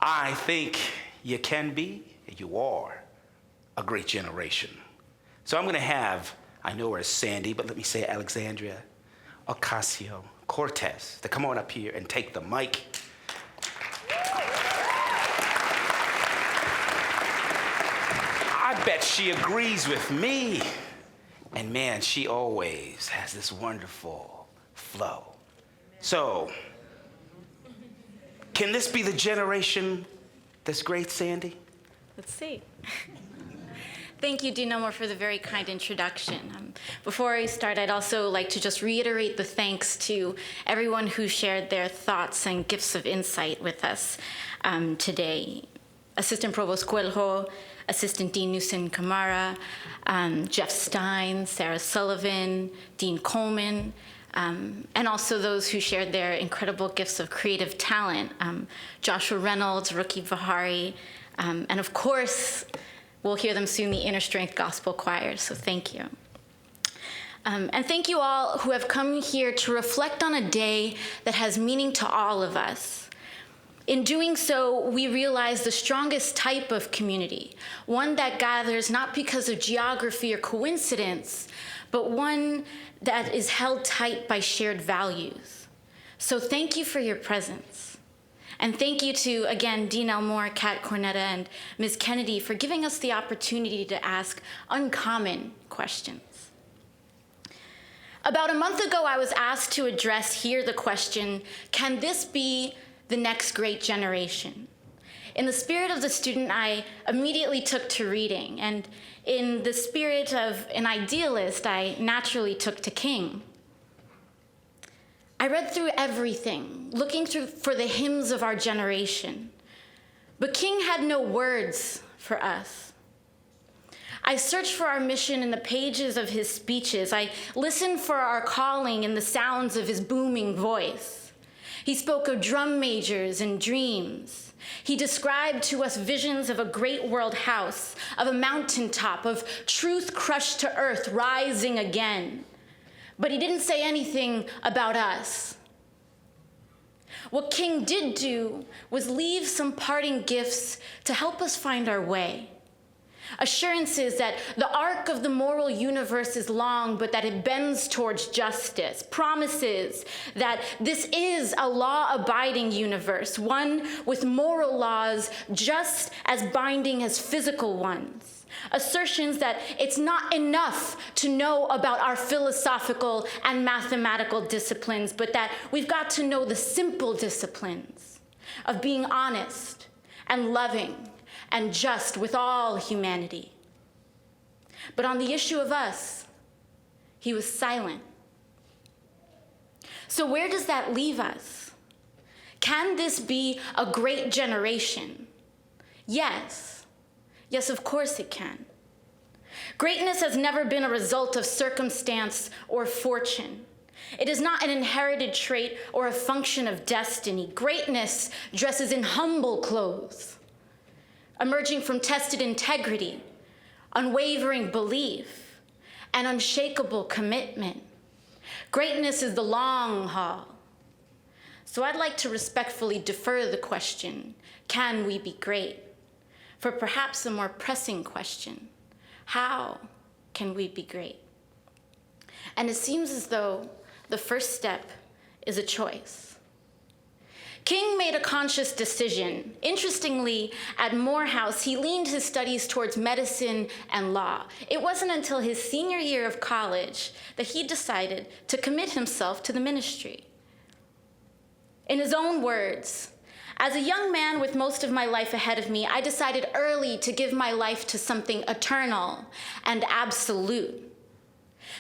I think you can be, you are a great generation. So I'm going to have, I know her as Sandy, but let me say Alexandria Ocasio-Cortez to come on up here and take the mic. I bet she agrees with me. And man, she always has this wonderful flow. So, can this be the generation that's great, Sandy? Let's see. Thank you, Dean Elmore, for the very kind introduction. Before I start, I'd also like to just reiterate the thanks to everyone who shared their thoughts and gifts of insight with us today. Assistant Provost Cuelho, Assistant Dean Newson Camara, Jeff Stein, Sarah Sullivan, Dean Coleman, and also those who shared their incredible gifts of creative talent, Joshua Reynolds, Rookie Vahari, and of course, we'll hear them soon, the Inner Strength Gospel Choir, so thank you. And thank you all who have come here to reflect on a day that has meaning to all of us. In doing so, we realize the strongest type of community, one that gathers not because of geography or coincidence, but one that is held tight by shared values. So thank you for your presence. And thank you to, again, Dean Elmore, Kat Cornetta, and Ms. Kennedy for giving us the opportunity to ask uncommon questions. About a month ago, I was asked to address here the question, can this be the next great generation? In the spirit of the student, I immediately took to reading, and in the spirit of an idealist, I naturally took to King. I read through everything, looking through for the hymns of our generation, but King had no words for us. I searched for our mission in the pages of his speeches. I listened for our calling in the sounds of his booming voice. He spoke of drum majors and dreams. He described to us visions of a great world house, of a mountaintop, of truth crushed to earth, rising again. But he didn't say anything about us. What King did do was leave some parting gifts to help us find our way. Assurances that the arc of the moral universe is long, but that it bends towards justice. Promises that this is a law-abiding universe, one with moral laws just as binding as physical ones. Assertions that it's not enough to know about our philosophical and mathematical disciplines, but that we've got to know the simple disciplines of being honest and loving and just with all humanity. But on the issue of us, he was silent. So where does that leave us? Can this be a great generation? Yes. Yes, of course it can. Greatness has never been a result of circumstance or fortune. It is not an inherited trait or a function of destiny. Greatness dresses in humble clothes, emerging from tested integrity, unwavering belief, and unshakable commitment. Greatness is the long haul. So I'd like to respectfully defer the question, can we be great? For perhaps a more pressing question, how can we be great? And it seems as though the first step is a choice. King made a conscious decision. Interestingly, at Morehouse, he leaned his studies towards medicine and law. It wasn't until his senior year of college that he decided to commit himself to the ministry. In his own words, as a young man with most of my life ahead of me, I decided early to give my life to something eternal and absolute.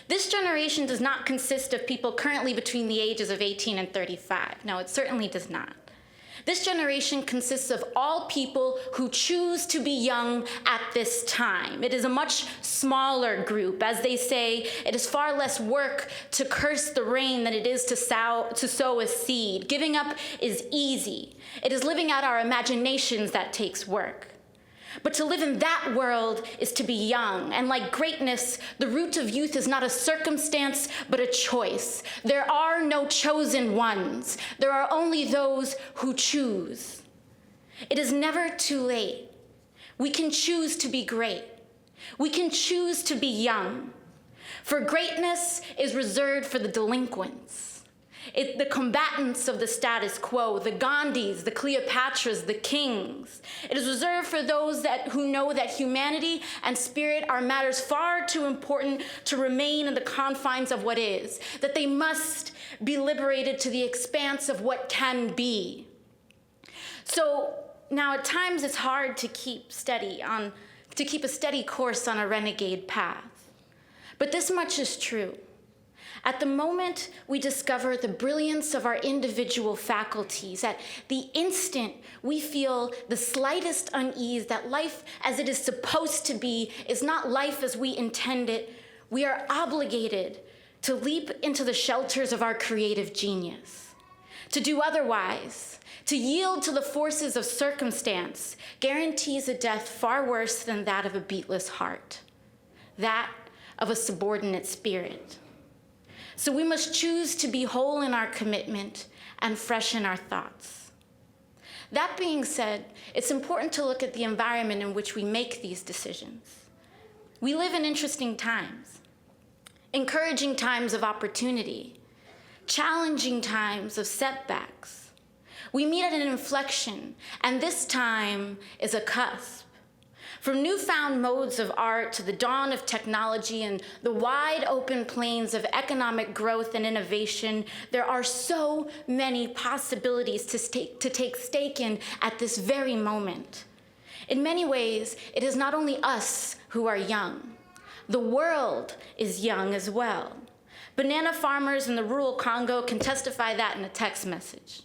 This generation does not consist of people currently between the ages of 18 and 35. No, it certainly does not. This generation consists of all people who choose to be young at this time. It is a much smaller group. As they say, it is far less work to curse the rain than it is to sow a seed. Giving up is easy. It is living out our imaginations that takes work. But to live in that world is to be young. And like greatness, the root of youth is not a circumstance, but a choice. There are no chosen ones. There are only those who choose. It is never too late. We can choose to be great. We can choose to be young. For greatness is reserved for the delinquents, the combatants of the status quo, the Gandhis, the Cleopatras, the kings. It is reserved for those who know that humanity and spirit are matters far too important to remain in the confines of what is, that they must be liberated to the expanse of what can be. So now at times it's hard to keep a steady course on a renegade path. But this much is true. At the moment we discover the brilliance of our individual faculties, at the instant we feel the slightest unease that life as it is supposed to be is not life as we intend it, we are obligated to leap into the shelters of our creative genius. To do otherwise, to yield to the forces of circumstance, guarantees a death far worse than that of a beatless heart, that of a subordinate spirit. So we must choose to be whole in our commitment and fresh in our thoughts. That being said, it's important to look at the environment in which we make these decisions. We live in interesting times, encouraging times of opportunity, challenging times of setbacks. We meet at an inflection, and this time is a cusp. From newfound modes of art to the dawn of technology and the wide open plains of economic growth and innovation, there are so many possibilities to take stake in at this very moment. In many ways, it is not only us who are young. The world is young as well. Banana farmers in the rural Congo can testify that in a text message.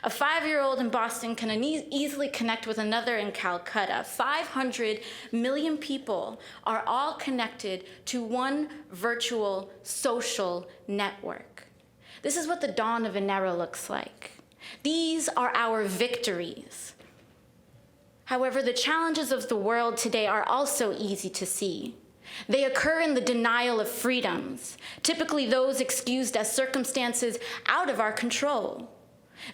A 5-year-old in Boston can easily connect with another in Calcutta. 500 million people are all connected to one virtual social network. This is what the dawn of an era looks like. These are our victories. However, the challenges of the world today are also easy to see. They occur in the denial of freedoms, typically those excused as circumstances out of our control.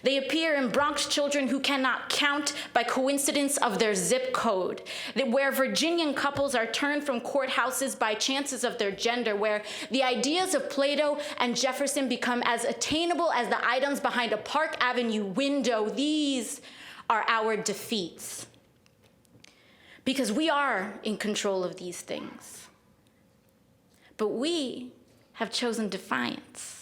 They appear in Bronx children who cannot count by coincidence of their zip code, where Virginian couples are turned from courthouses by chances of their gender, where the ideas of Plato and Jefferson become as attainable as the items behind a Park Avenue window. These are our defeats, because we are in control of these things. But we have chosen defiance.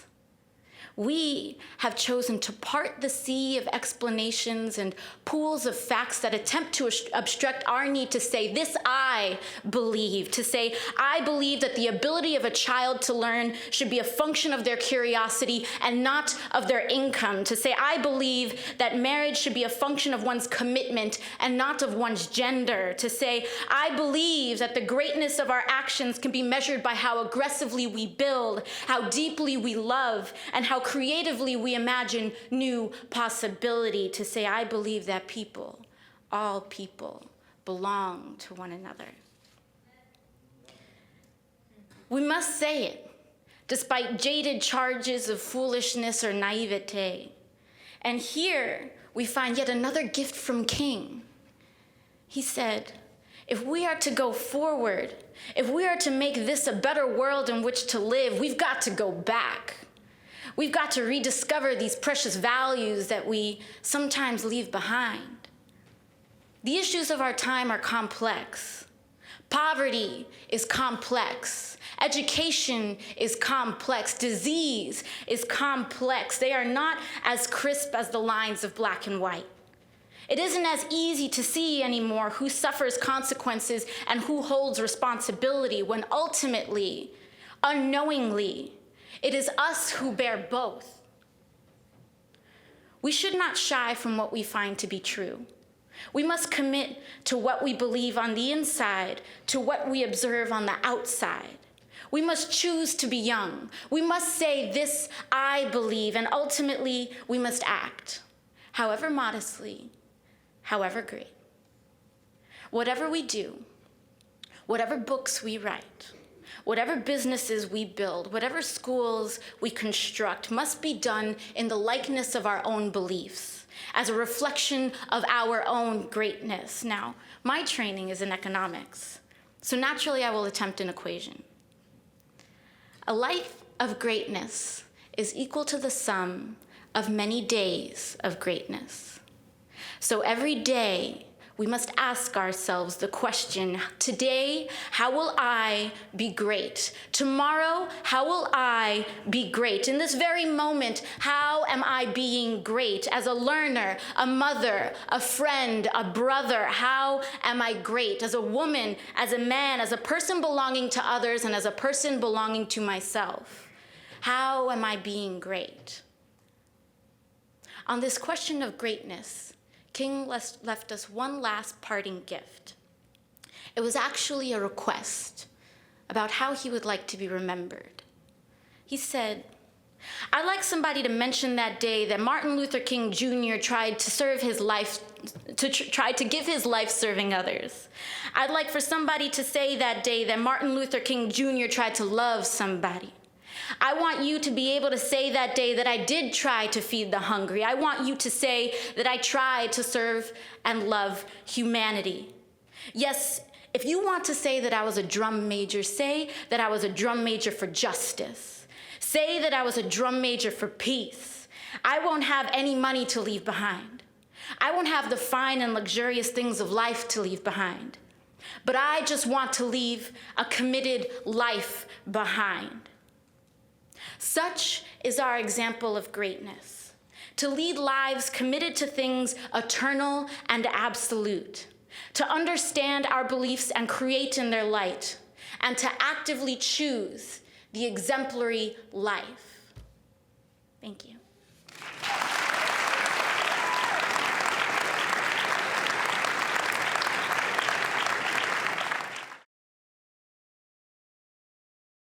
We have chosen to part the sea of explanations and pools of facts that attempt to obstruct our need to say, this I believe, to say, I believe that the ability of a child to learn should be a function of their curiosity and not of their income, to say, I believe that marriage should be a function of one's commitment and not of one's gender, to say, I believe that the greatness of our actions can be measured by how aggressively we build, how deeply we love, and how creatively we imagine new possibility, to say, I believe that people, all people, belong to one another. We must say it, despite jaded charges of foolishness or naivete. And here we find yet another gift from King. He said, if we are to go forward, if we are to make this a better world in which to live, we've got to go back. We've got to rediscover these precious values that we sometimes leave behind. The issues of our time are complex. Poverty is complex. Education is complex. Disease is complex. They are not as crisp as the lines of black and white. It isn't as easy to see anymore who suffers consequences and who holds responsibility when ultimately, unknowingly, it is us who bear both. We should not shy from what we find to be true. We must commit to what we believe on the inside, to what we observe on the outside. We must choose to be young. We must say, this I believe, and ultimately we must act, however modestly, however great. Whatever we do, whatever books we write, whatever businesses we build, whatever schools we construct must be done in the likeness of our own beliefs, as a reflection of our own greatness. Now, my training is in economics, so naturally I will attempt an equation. A life of greatness is equal to the sum of many days of greatness. So every day, we must ask ourselves the question, today, how will I be great? Tomorrow, how will I be great? In this very moment, how am I being great? As a learner, a mother, a friend, a brother, how am I great? As a woman, as a man, as a person belonging to others, and as a person belonging to myself, how am I being great? On this question of greatness, King left us one last parting gift. It was actually a request about how he would like to be remembered. He said, I'd like somebody to mention that day that Martin Luther King Jr. tried to give his life serving others. I'd like for somebody to say that day that Martin Luther King Jr. tried to love somebody. I want you to be able to say that day that I did try to feed the hungry. I want you to say that I tried to serve and love humanity. Yes, if you want to say that I was a drum major, say that I was a drum major for justice. Say that I was a drum major for peace. I won't have any money to leave behind. I won't have the fine and luxurious things of life to leave behind. But I just want to leave a committed life behind. Such is our example of greatness, to lead lives committed to things eternal and absolute, to understand our beliefs and create in their light, and to actively choose the exemplary life. Thank you.